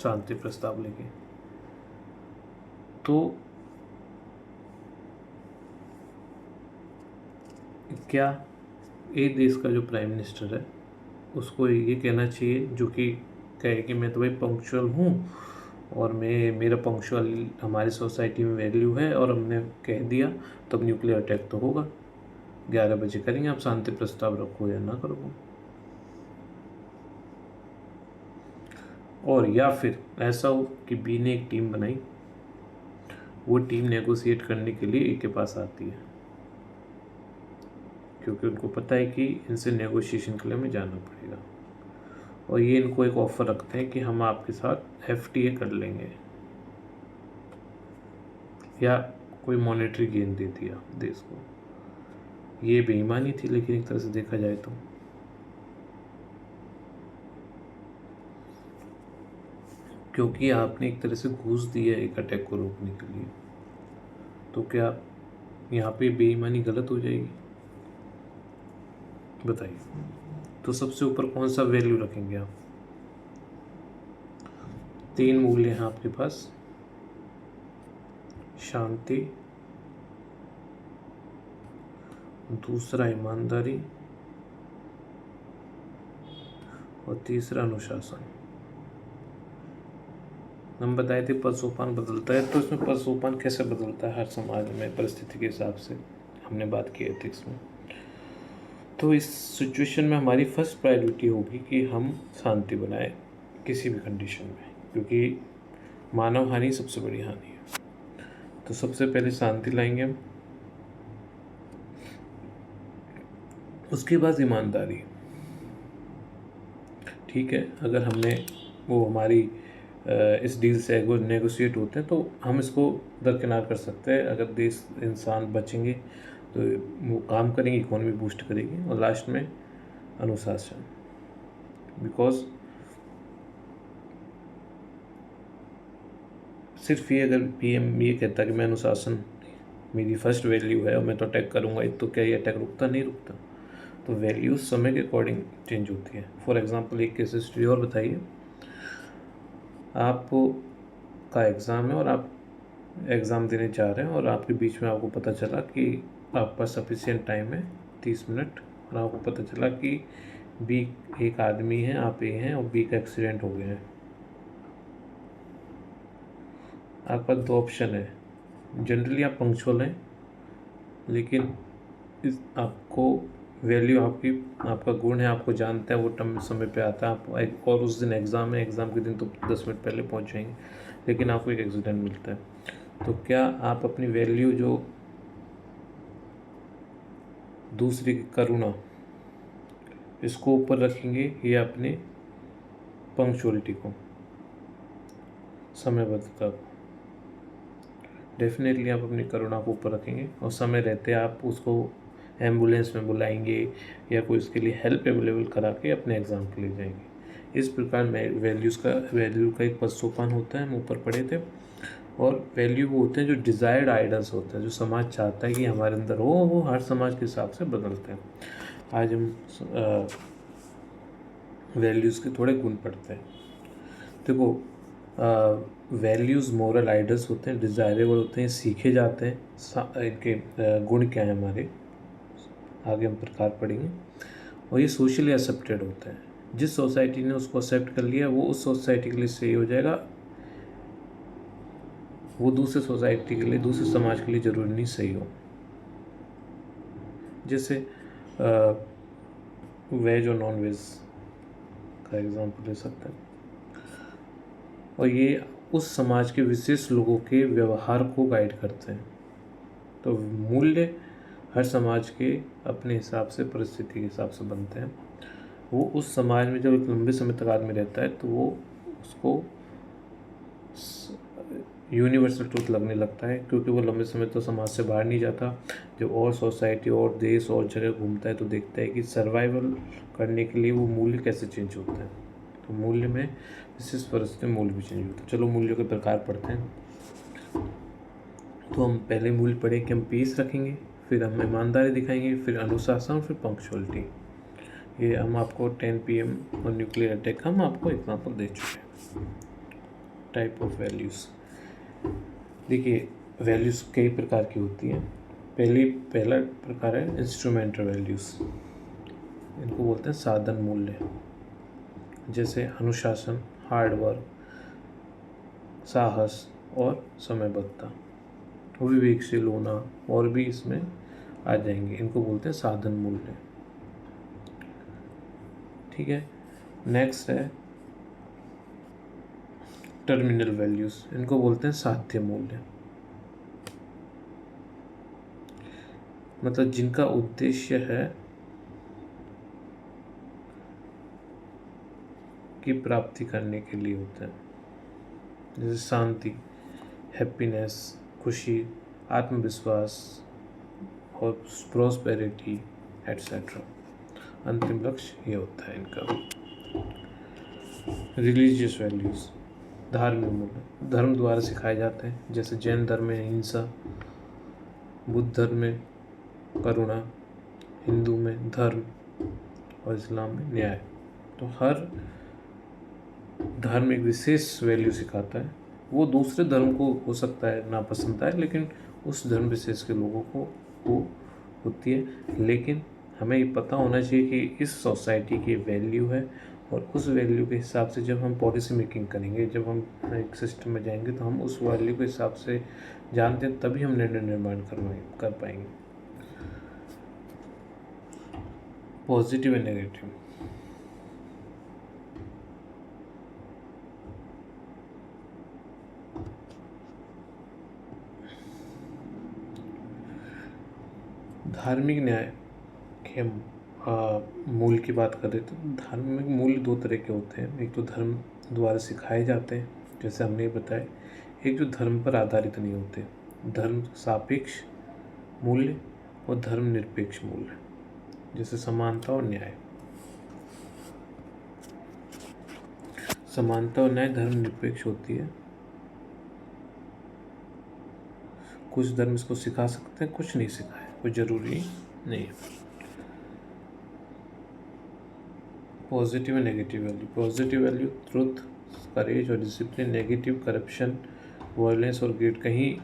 [SPEAKER 1] शांति प्रस्ताव लेके। तो क्या एक देश का जो प्राइम मिनिस्टर है उसको ये कहना चाहिए, जो कि कहे कि मैं तो भाई पंक्चुअल हूँ और मेरा पंक्चुअल हमारी सोसाइटी में वैल्यू है और हमने कह दिया तब न्यूक्लियर अटैक तो होगा, 11 बजे करेंगे, आप शांति प्रस्ताव रखो या ना करो। और या फिर ऐसा हो कि बी ने एक टीम बनाई, वो टीम नेगोशिएट करने के लिए ए के पास आती है, क्योंकि उनको पता है कि इनसे नेगोशिएशन के लिए हमें जाना पड़ेगा, और ये इनको एक ऑफ़र रखते हैं कि हम आपके साथ FTA कर लेंगे, या कोई मॉनेटरी गेन दे दिया देश को। ये बेईमानी थी, लेकिन एक तरह से देखा जाए तो क्योंकि आपने एक तरह से घूस दी है एक अटैक को रोकने के लिए, तो क्या यहाँ पे बेईमानी गलत हो जाएगी? बताइए। तो सबसे ऊपर कौन सा वैल्यू रखेंगे आप? 3 मूल्य हैं आपके पास, शांति, दूसरा ईमानदारी, और तीसरा अनुशासन। हम बताए थे पद सोपान बदलता है, तो इसमें पद सोपान कैसे बदलता है हर समाज में परिस्थिति के हिसाब से, हमने बात की एथिक्स में। तो इस सिचुएशन में हमारी फर्स्ट प्रायोरिटी होगी कि हम शांति बनाए किसी भी कंडीशन में, क्योंकि मानव हानि सबसे बड़ी हानि है। तो सबसे पहले शांति लाएंगे हम, उसके बाद ईमानदारी। ठीक है, अगर हमने वो हमारी इस डील से नेगोशिएट होते हैं तो हम इसको दरकिनार कर सकते हैं। अगर देश इंसान बचेंगे तो वो काम करेंगे, इकोनॉमी बूस्ट करेगी। और लास्ट में अनुशासन, बिकॉज सिर्फ ये अगर PM ये कहता कि मैं अनुशासन मेरी फर्स्ट वैल्यू है और मैं तो अटैक करूँगा, तो क्या ये अटैक रुकता? नहीं रुकता। तो वैल्यूज समय के अकॉर्डिंग चेंज होती है। फॉर एग्जांपल एक केस हिस्ट्री और बताइए, आप का एग्ज़ाम है और आप एग्ज़ाम देने जा रहे हैं और आपके बीच में आपको पता चला कि आपका सफिशिएंट टाइम है 30 मिनट, और आपको पता चला कि बी एक आदमी है, आप ए हैं, और बी का एक्सीडेंट हो गया है। आपके पास 2 ऑप्शन है। जनरली आप पंक्चुअल हैं, लेकिन इस आपको वैल्यू आपका गुण है, आपको जानते हैं, वो टाइम समय पे आता है आप, और उस दिन एग्ज़ाम है, एग्ज़ाम के दिन तो 10 मिनट पहले पहुंच जाएंगे, लेकिन आपको एक एक्सीडेंट मिलता है। तो क्या आप अपनी वैल्यू जो दूसरी की करुणा, इसको ऊपर रखेंगे या अपने पंक्चुअलिटी को, समयबद्धता को? डेफिनेटली आप अपनी करुणा को ऊपर रखेंगे, और समय रहते आप उसको एम्बुलेंस में बुलाएंगे या कोई उसके लिए हेल्प अवेलेबल करा के अपने एग्ज़ाम के लिए जाएंगे। इस प्रकार वैल्यू का एक पदसोपान होता है, हम ऊपर पढ़े थे। और वैल्यू वो होते हैं जो डिज़ायर्ड आइडल्स होते हैं, जो समाज चाहता है कि हमारे अंदर हो, वो हर समाज के हिसाब से बदलते हैं। आज हम वैल्यूज़ के थोड़े गुण पढ़ते हैं। देखो, वैल्यूज़ मॉरल आइडल्स होते हैं, डिज़ायरेबल होते हैं, सीखे जाते हैं। इनके गुण क्या हैं हमारे, आगे हम प्रकार पढ़ेंगे। और ये सोशली एक्सेप्टेड होते हैं। जिस सोसाइटी ने उसको एक्सेप्ट कर लिया, वो उस सोसाइटी के लिए सही हो जाएगा, वो दूसरे सोसाइटी के लिए, दूसरे समाज के लिए ज़रूरी नहीं सही हो। जैसे वेज और नॉन वेज का एग्जांपल ले सकते हैं, और ये उस समाज के विशेष लोगों के व्यवहार को गाइड करते हैं। तो मूल्य हर समाज के अपने हिसाब से, परिस्थिति के हिसाब से बनते हैं। वो उस समाज में जब एक लंबे समय तक आदमी रहता है तो वो उसको यूनिवर्सल ट्रूथ लगने लगता है, क्योंकि वो लंबे समय तो समाज से बाहर नहीं जाता। जब और सोसाइटी और देश और जगह घूमता है तो देखता है कि सर्वाइवल करने के लिए वो मूल्य कैसे चेंज होता है। तो मूल्य में विशेष परिस्थिति में मूल्य भी चेंज होता है। चलो मूल्यों के प्रकार पढ़ते हैं। तो हम पहले मूल्य पढ़े कि हम पीस रखेंगे, फिर हम ईमानदारी दिखाएंगे, फिर अनुशासन, फिर पंक्चुअलिटी। ये हम आपको 10 PM और न्यूक्लियर अटैक हम आपको एग्जाम्पल दे चुके हैं। Type of values. देखिए, वैल्यूज़ कई प्रकार की होती हैं। पहला प्रकार है इंस्ट्रूमेंटल वैल्यूज़, इनको बोलते हैं साधन मूल्य, जैसे अनुशासन, हार्डवर्क, साहस और समयबद्धता, विवेकशील होना और भी इसमें आ जाएंगे। इनको बोलते हैं साधन मूल्य। ठीक है, नेक्स्ट है टर्मिनल वैल्यूज़, इनको बोलते हैं साध्य मूल्य, मतलब जिनका उद्देश्य है की प्राप्ति करने के लिए होता है, जैसे शांति, हैप्पीनेस, खुशी, आत्मविश्वास और प्रोस्पेरिटी एट्सेट्रा। अंतिम लक्ष्य ये होता है इनका। रिलीजियस वैल्यूज़, धार्मिक मूल्य, धर्म द्वारा सिखाए जाते हैं, जैसे जैन धर्म में अहिंसा, बुद्ध धर्म में करुणा, हिंदू में धर्म और इस्लाम में न्याय। तो हर धर्म एक विशेष वैल्यू सिखाता है। वो दूसरे धर्म को हो सकता है नापसंद आए, लेकिन उस धर्म विशेष के लोगों को वो होती है। लेकिन हमें ये पता होना चाहिए कि इस सोसाइटी की वैल्यू है, और उस वैल्यू के हिसाब से जब हम पॉलिसी मेकिंग करेंगे, जब हम एक सिस्टम में जाएंगे, तो हम उस वैल्यू के हिसाब से जानते हैं, तभी हम निर्णय निर्माण कर पाएंगे। Positive and negative. धार्मिक न्याय के मूल की बात करें तो धार्मिक मूल्य दो तरह के होते हैं। एक तो धर्म द्वारा सिखाए जाते हैं, जैसे हमने बताया। एक जो धर्म पर आधारित नहीं होते, धर्म सापेक्ष मूल्य और धर्म निरपेक्ष मूल्य, जैसे समानता और न्याय। समानता और न्याय धर्म निरपेक्ष होती है। कुछ धर्म इसको सिखा सकते हैं, कुछ नहीं सिखाए, कोई जरूरी नहीं है। Positive and negative value. Positive value truth, courage और डिसिप्लिन। नेगेटिव करप्शन, वायलेंस और ग्रीड। कहीं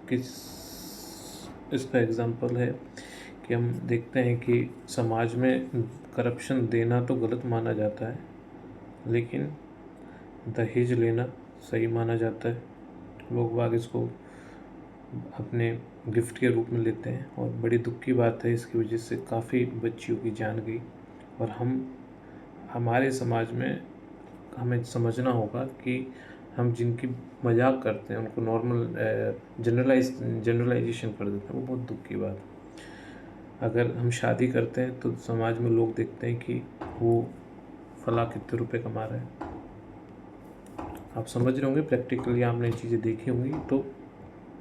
[SPEAKER 1] किस इसका एग्जांपल है कि हम देखते हैं कि समाज में करप्शन देना तो गलत माना जाता है, लेकिन दहेज लेना सही माना जाता है। लोग बाग इसको अपने गिफ्ट के रूप में लेते हैं, और बड़ी दुख की बात है, इसकी वजह से काफ़ी बच्चियों की जान गई। और हमारे समाज में हमें समझना होगा कि हम जिनकी मजाक करते हैं, उनको नॉर्मल जनरलाइजेशन कर देते हैं, वो बहुत दुख की बात है। अगर हम शादी करते हैं तो समाज में लोग देखते हैं कि वो फला कितने रुपए कमा रहे हैं। आप समझ रहे होंगे, प्रैक्टिकली आपने चीज़ें देखी होंगी। तो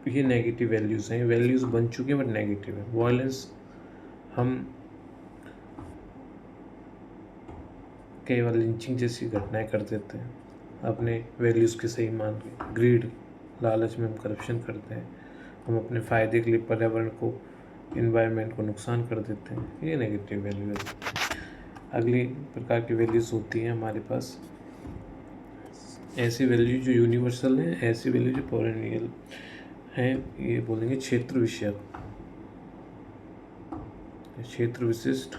[SPEAKER 1] ये नेगेटिव वैल्यूज़ हैं, वैल्यूज़ बन चुकी हैं बट नेगेटिव है। वायलेंस, हम केवल लिंचिंग जैसी घटनाएं कर देते हैं अपने वैल्यूज़ के सही मान के। ग्रीड, लालच में हम करप्शन करते हैं, हम अपने फ़ायदे के लिए पर्यावरण को, इन्वायरमेंट को नुकसान कर देते हैं। ये नेगेटिव वैल्यू है। अगली प्रकार की वैल्यूज़ होती हैं हमारे पास, ऐसी वैल्यू जो यूनिवर्सल है, ऐसी वैल्यू जो पेरेनियल हैं। ये बोलेंगे क्षेत्र विषयक, क्षेत्र विशिष्ट,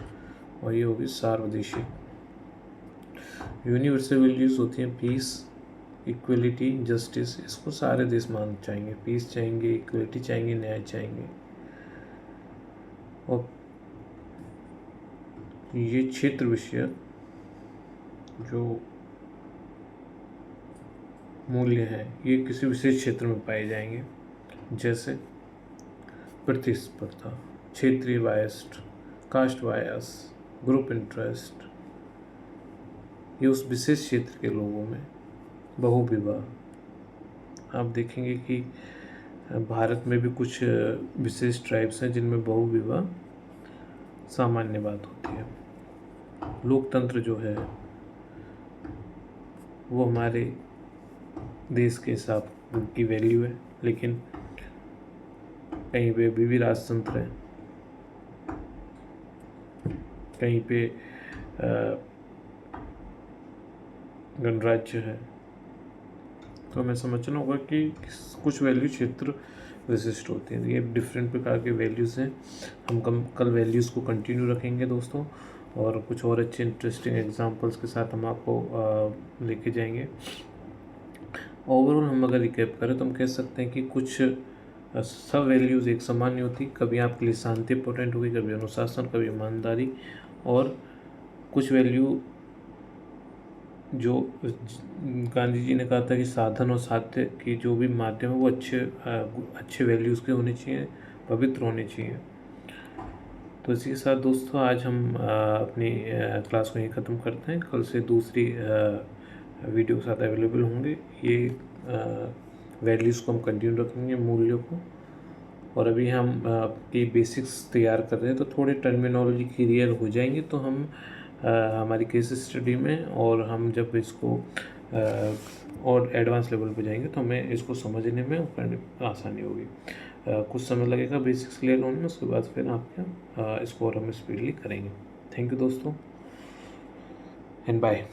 [SPEAKER 1] और ये होगी सार्वदेशिक। यूनिवर्सल वैल्यूज़ होती हैं पीस, इक्वलिटी, जस्टिस। इसको सारे देश मान चाहेंगे, पीस चाहेंगे, इक्वलिटी चाहेंगे, न्याय चाहेंगे। और ये क्षेत्र विषयक जो मूल्य हैं, ये किसी विशेष क्षेत्र में पाए जाएंगे, जैसे प्रतिस्पर्धा, क्षेत्रीय बायस्ड, कास्ट बायस, ग्रुप इंटरेस्ट। ये उस विशेष क्षेत्र के लोगों में बहुविवाह। आप देखेंगे कि भारत में भी कुछ विशेष ट्राइब्स हैं जिनमें बहुविवाह सामान्य बात होती है। लोकतंत्र जो है वो हमारे देश के हिसाब की वैल्यू है, लेकिन कहीं पे अभी भी राजतंत्र है, कहीं पे गणराज्य है, तो हमें समझना होगा कि कुछ वैल्यू क्षेत्र विशिष्ट होती हैं। ये डिफरेंट प्रकार के वैल्यूज़ हैं। हम कल वैल्यूज़ को कंटिन्यू रखेंगे दोस्तों, और कुछ और अच्छे इंटरेस्टिंग एग्जांपल्स के साथ हम आपको लेके जाएंगे। ओवरऑल हम अगर रिकैप करें तो हम कह सकते हैं कि कुछ सब वैल्यूज़ एक समान नहीं होती। कभी आपके लिए शांति इंपॉर्टेंट होगी, कभी अनुशासन, कभी ईमानदारी, और कुछ वैल्यू जो गांधी जी ने कहा था कि साधन और साध्य की जो भी माध्यम है वो अच्छे वैल्यूज़ के होने चाहिए, पवित्र होने चाहिए। तो इसी के साथ दोस्तों आज हम अपनी क्लास को यहीं ख़त्म करते हैं। कल से दूसरी वीडियो के साथ अवेलेबल होंगे। ये वैल्यूज़ को हम कंटिन्यू रखेंगे, मूल्यों को। और अभी हम की बेसिक्स तैयार कर रहे हैं, तो थोड़े टर्मिनोलॉजी क्लियर हो जाएंगे तो हम हमारी केस स्टडी में, और हम जब इसको और एडवांस लेवल पे जाएंगे तो हमें इसको समझने में और करने में आसानी होगी। कुछ समय लगेगा बेसिक्स क्लियर होने में, उसके बाद फिर आपका इसको और हम स्पीडली करेंगे। थैंक यू दोस्तों, एंड बाय।